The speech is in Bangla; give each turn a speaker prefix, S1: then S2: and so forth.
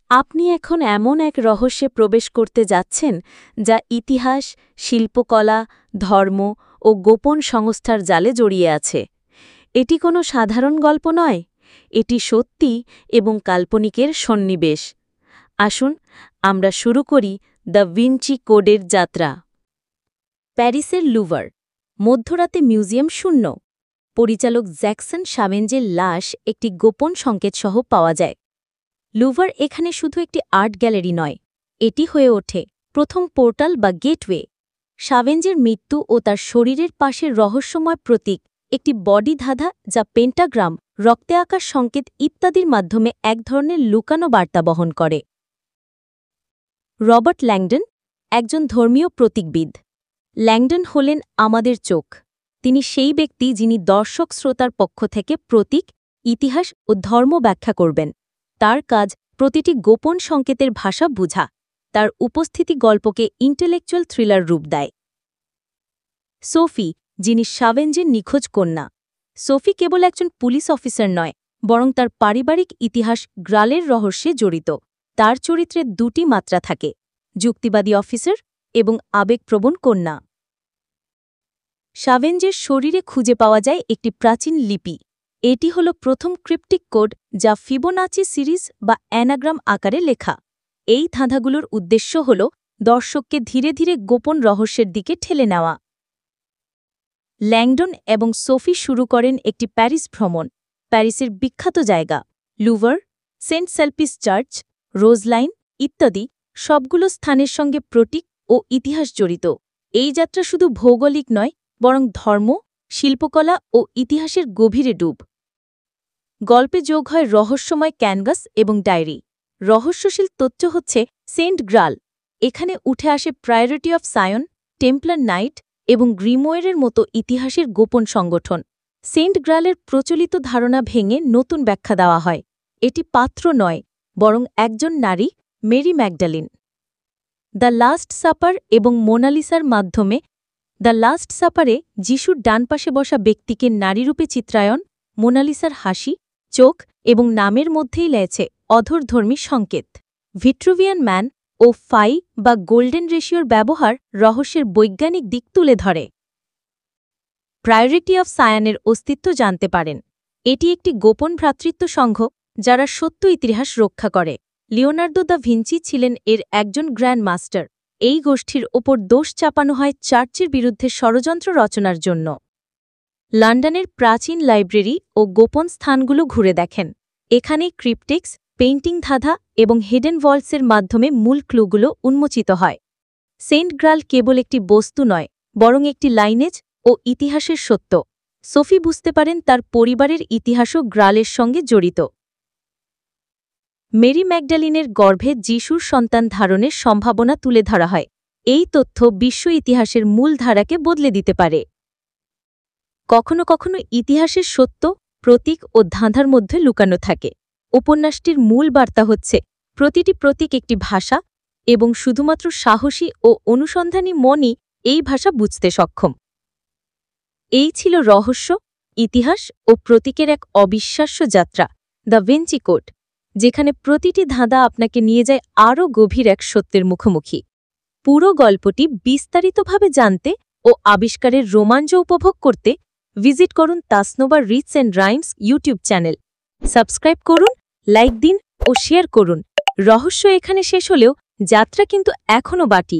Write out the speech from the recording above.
S1: আপনি এখন এমন এক রহস্যে প্রবেশ করতে যাচ্ছেন যা ইতিহাস, শিল্পকলা, ধর্ম ও গোপন সংস্থার জালে জড়িয়ে আছে। এটি কোনো সাধারণ গল্প নয়, এটি সত্যি এবং কাল্পনিকের সন্নিবেশ। আসুন আমরা শুরু করি দ্য ভিঞ্চি কোডের যাত্রা। প্যারিসের লুভার, মধ্যরাতে মিউজিয়াম শূন্য। পরিচালক জ্যাকসন সাভেঞ্জের লাশ একটি গোপন সংকেতসহ পাওয়া যায়। লুভার এখানে শুধু একটি আর্ট গ্যালারি নয়, এটি হয়ে ওঠে প্রথম পোর্টাল বা গেটওয়ে। সাভেঞ্জের মৃত্যু ও তার শরীরের পাশের রহস্যময় প্রতীক, একটি বডি ধাঁধা যা পেন্টাগ্রাম, রক্তে আঁকা সংকেত ইত্যাদির মাধ্যমে এক ধরনের লুকানো বার্তা বহন করে। রবার্ট ল্যাংডন, একজন ধর্মীয় প্রতীকবিদ। ল্যাংডন হলেন আমাদের চোখ। তিনি সেই ব্যক্তি যিনি দর্শক শ্রোতার পক্ষ থেকে প্রতীক, ইতিহাস ও ধর্ম ব্যাখ্যা করবেন। তার কাজ প্রতিটি গোপন সংকেতের ভাষা বোঝা। তার উপস্থিতি গল্পকে ইন্টেলেকচুয়াল থ্রিলার রূপ দেয়। সোফি, যিনি সাভেঞ্জের নিখোঁজ কন্যা। সোফি কেবল একজন পুলিশ অফিসার নয়, বরং তার পারিবারিক ইতিহাস গ্রালের রহস্যে জড়িত। তার চরিত্রে দুটি মাত্রা থাকে, যুক্তিবাদী অফিসার এবং আবেগপ্রবণ কন্যা। সাভেঞ্জের শরীরে খুঁজে পাওয়া যায় একটি প্রাচীন লিপি। এটি হল প্রথম ক্রিপ্টিক কোড যা ফিবোনাচি সিরিজ বা অ্যানাগ্রাম আকারে লেখা। এই ধাঁধাগুলোর উদ্দেশ্য হল দর্শককে ধীরে ধীরে গোপন রহস্যের দিকে ঠেলে নেওয়া। ল্যাংডন এবং সোফি শুরু করেন একটি প্যারিস ভ্রমণ। প্যারিসের বিখ্যাত জায়গা লুভার, সেন্ট সেলপিস চার্চ, রোজলাইন ইত্যাদি সবগুলো স্থানের সঙ্গে প্রতীক ও ইতিহাস জড়িত। এই যাত্রা শুধু ভৌগোলিক নয়, বরং ধর্ম, শিল্পকলা ও ইতিহাসের গভীরে ডুব। গল্পে যোগ হয় রহস্যময় ক্যানভাস এবং ডায়েরি। রহস্যশীল তথ্য হচ্ছে সেন্ট গ্রাল। এখানে উঠে আসে priority of Sayan, Templar night এবং গ্রিমোয়ারের মতো ইতিহাসের গোপন সংগঠন। সেন্ট গ্রালের প্রচলিত ধারণা ভেঙে নতুন ব্যাখ্যা দেওয়া হয়। এটি পাত্র নয়, বরং একজন নারী, Mary Magdalene. The last supper এবং মোনালিসার মাধ্যমে দ্য লাস্ট সাপারে যিশুর ডান পাশে বসা ব্যক্তিকে নারীরূপে চিত্রায়ন, মোনালিসার হাসি, চোখ এবং নামের মধ্যেই লেছে অধরধর্মী সংকেত। ভিট্রুভিয়ান ম্যান ও ফাই বা গোল্ডেন রেশিওর ব্যবহার রহস্যের বৈজ্ঞানিক দিক তুলে ধরে। প্রায়োরিটি অফ সায়ানের অস্তিত্ব জানতে পারেন। এটি একটি গোপন ভ্রাতৃত্ব সংঘ যারা সত্য ইতিহাস রক্ষা করে। লিওনার্দো দা ভিঞ্চি ছিলেন এর একজন গ্র্যান্ড মাস্টার। এই গোষ্ঠীর ওপর দোষ চাপানো হয় চার্চের বিরুদ্ধে ষড়যন্ত্র রচনার জন্য। লন্ডনের প্রাচীন লাইব্রেরি ও গোপন স্থানগুলো ঘুরে দেখেন। এখানেই ক্রিপ্টিক্স, পেইন্টিং ধাঁধা এবং হিডেন ভল্টসের মাধ্যমে মূল ক্লুগুলো উন্মোচিত হয়। সেন্ট গ্রাল কেবল একটি বস্তু নয়, বরং একটি লাইনেজ ও ইতিহাসের সত্য। সোফি বুঝতে পারেন তার পরিবারের ইতিহাসও গ্রালের সঙ্গে জড়িত। মেরি ম্যাগডালিনের গর্ভে যিশুর সন্তান ধারণের সম্ভাবনা তুলে ধরা হয়। এই তথ্য বিশ্ব ইতিহাসের মূল ধারাকে বদলে দিতে পারে। কখনো কখনো ইতিহাসের সত্য, প্রতীক ও ধাঁধার মধ্যে লুকানো থাকে। উপন্যাসটির মূল বার্তা হচ্ছে প্রতিটি প্রতীক একটি ভাষা এবং শুধুমাত্র সাহসী ও অনুসন্ধানী মনই এই ভাষা বুঝতে সক্ষম। এই ছিল রহস্য, ইতিহাস ও প্রতীকের এক অবিশ্বাস্য যাত্রা, দ্য ভিঞ্চি কোড, যেখানে প্রতিটি ধাঁধা আপনাকে নিয়ে যায় আরও গভীর এক সত্যের মুখোমুখি। পুরো গল্পটি বিস্তারিতভাবে জানতে ও আবিষ্কারের রোমাঞ্চ উপভোগ করতে ভিজিট করুন Tasnoba Reads and Rhymes YouTube channel. Subscribe করুন, লাইক দিন ও শেয়ার করুন। রহস্য এখানে শেষ হলেও যাত্রা কিন্তু এখনও বাকি।